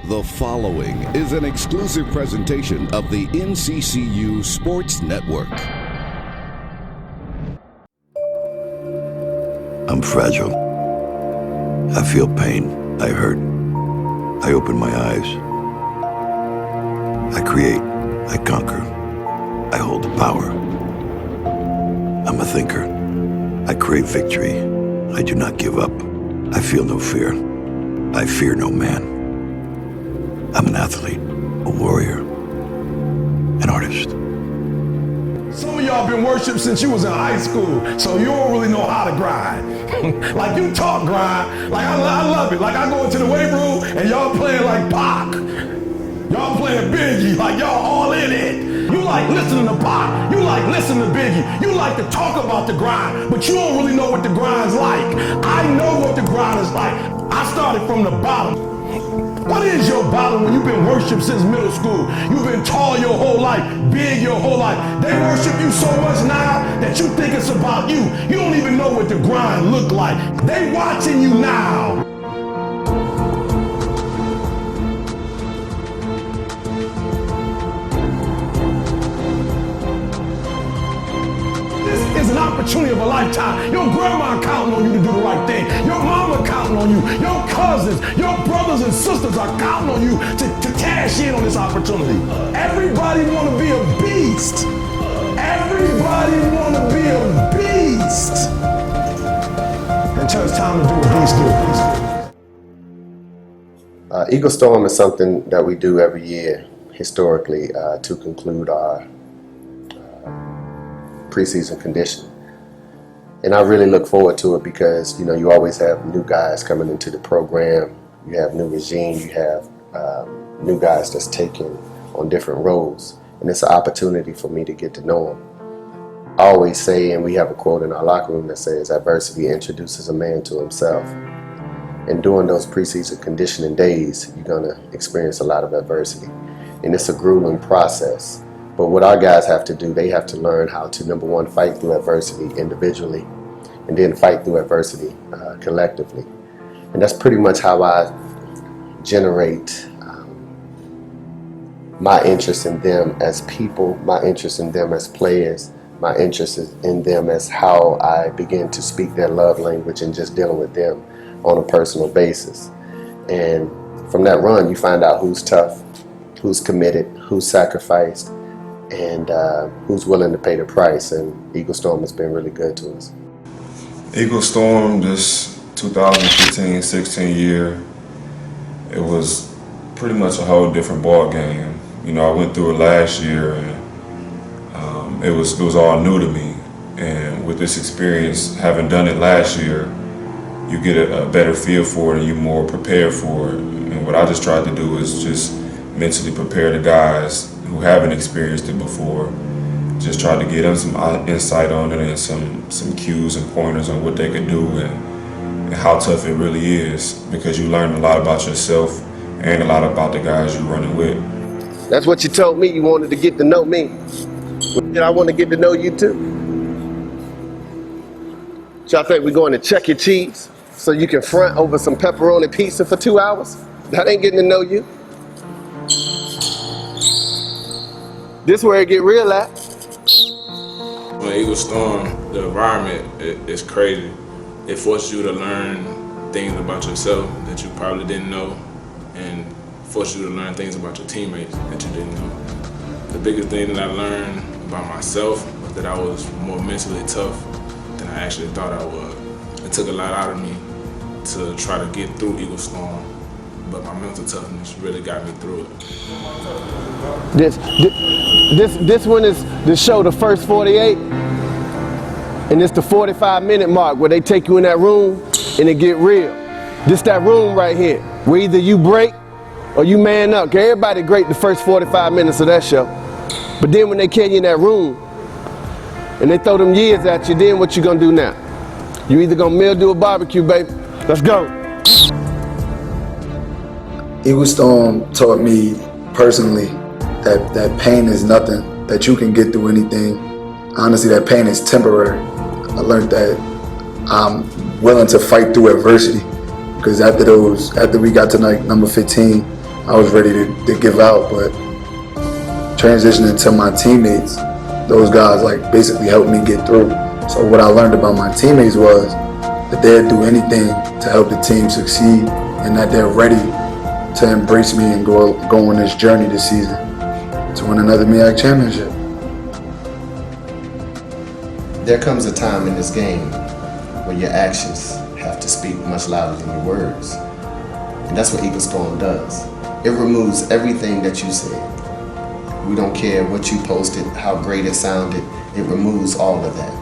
The following is an exclusive presentation of the NCCU Sports Network. I'm fragile. I feel pain. I hurt. I open my eyes. I create. I conquer. I hold the power. I'm a thinker. I crave victory. I do not give up. I feel no fear. I fear no man. I'm an athlete, a warrior, an artist. Some of y'all been worshiped since you was in high school, so you don't really know how to grind. Like you talk grind, like I love it. Like I go into the weight room and y'all playing like Pac. Y'all playing Biggie, like y'all all in it. You like listening to Pac, you like listening to Biggie, you like to talk about the grind, but you don't really know what the grind's like. I know what the grind is like. I started from the bottom. What is your bottom when you've been worshipped since middle school? You've been tall your whole life, big your whole life. They worship you so much now that you think it's about you. You don't even know what the grind look like. They watching you now. It's an opportunity of a lifetime. Your grandma counting on you to do the right thing. Your mama counting on you. Your cousins, your brothers and sisters are counting on you to cash in on this opportunity. Everybody want to be a beast. Everybody want to be a beast. Until it's time to do what beasts do. Eagle Storm is something that we do every year historically to conclude our preseason conditioning. And I really look forward to it because, you know, you always have new guys coming into the program. You have new regime. You have new guys that's taking on different roles. And it's an opportunity for me to get to know them. I always say, and we have a quote in our locker room that says, adversity introduces a man to himself. And during those preseason conditioning days, you're going to experience a lot of adversity. And it's a grueling process. But what our guys have to do, they have to learn how to, number one, fight through adversity individually, and then fight through adversity collectively. And that's pretty much how I generate my interest in them as people, my interest in them as players, my interest in them as how I begin to speak their love language and just dealing with them on a personal basis. And from that run, you find out who's tough, who's committed, who's sacrificed, and who's willing to pay the price. And Eagle Storm has been really good to us. Eagle Storm, this 2015-16 year, it was pretty much a whole different ball game. You know, I went through it last year, and it was all new to me. And with this experience, having done it last year, you get a better feel for it and you're more prepared for it. And what I just tried to do is just mentally prepare the guys who haven't experienced it before. Just try to get them some insight on it and some cues and pointers on what they can do and how tough it really is, because you learn a lot about yourself and a lot about the guys you're running with. That's what you told me, you wanted to get to know me. And I want to get to know you too. Y'all think we're going to Chuck E. Cheese so you can front over some pepperoni pizza for 2 hours? That ain't getting to know you. This where it get real at. When Eagle Storm, the environment is crazy. It forces you to learn things about yourself that you probably didn't know, and forces you to learn things about your teammates that you didn't know. The biggest thing that I learned about myself was that I was more mentally tough than I actually thought I was. It took a lot out of me to try to get through Eagle Storm, but my mental toughness really got me through it. This one is the show, the first 48, and it's the 45-minute mark where they take you in that room and it get real. This that room right here, where either you break or you man up. Everybody great the first 45 minutes of that show, but then when they carry you in that room and they throw them years at you, then what you gonna do now? You either gonna mildew a barbecue, baby. Let's go. Eagle Storm taught me personally that pain is nothing, that you can get through anything. Honestly, that pain is temporary. I learned that I'm willing to fight through adversity, because after we got to like number 15, I was ready to give out, but transitioning to my teammates, those guys like basically helped me get through. So what I learned about my teammates was that they'd do anything to help the team succeed, and that they're ready to embrace me and go on this journey this season to win another MEAC championship. There comes a time in this game where your actions have to speak much louder than your words. And that's what Eagle Storm does. It removes everything that you said. We don't care what you posted, how great it sounded. It removes all of that.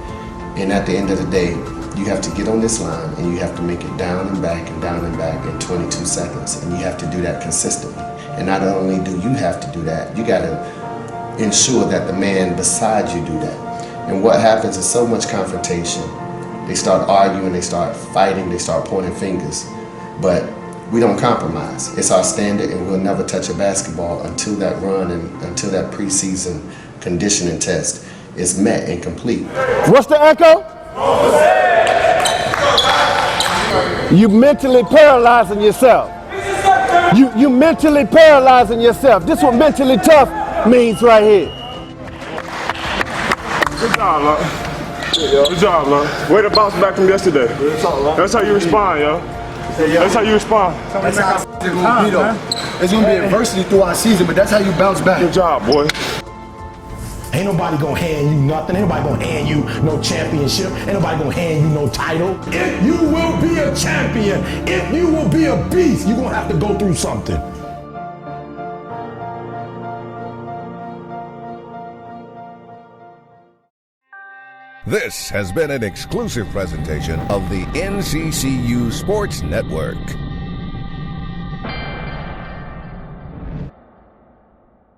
And at the end of the day, you have to get on this line and you have to make it down and back and down and back in 22 seconds. And you have to do that consistently. And not only do you have to do that, you gotta ensure that the man beside you do that. And what happens is so much confrontation. They start arguing, they start fighting, they start pointing fingers. But we don't compromise. It's our standard, and we'll never touch a basketball until that run and until that preseason conditioning test is met and complete. What's the echo? You mentally paralyzing yourself. You mentally paralyzing yourself. This is what mentally tough means right here. Good job, love. Good job, love. Way to bounce back from yesterday. That's how you respond, yo. That's how you respond. That's how it's gonna be, though. It's gonna be adversity through our season, but that's how you bounce back. Good job, boy. Ain't nobody gonna hand you nothing. Ain't nobody gonna hand you no championship. Ain't nobody gonna hand you no title. If you will be a champion, if you will be a beast, you're gonna have to go through something. This has been an exclusive presentation of the NCCU Sports Network.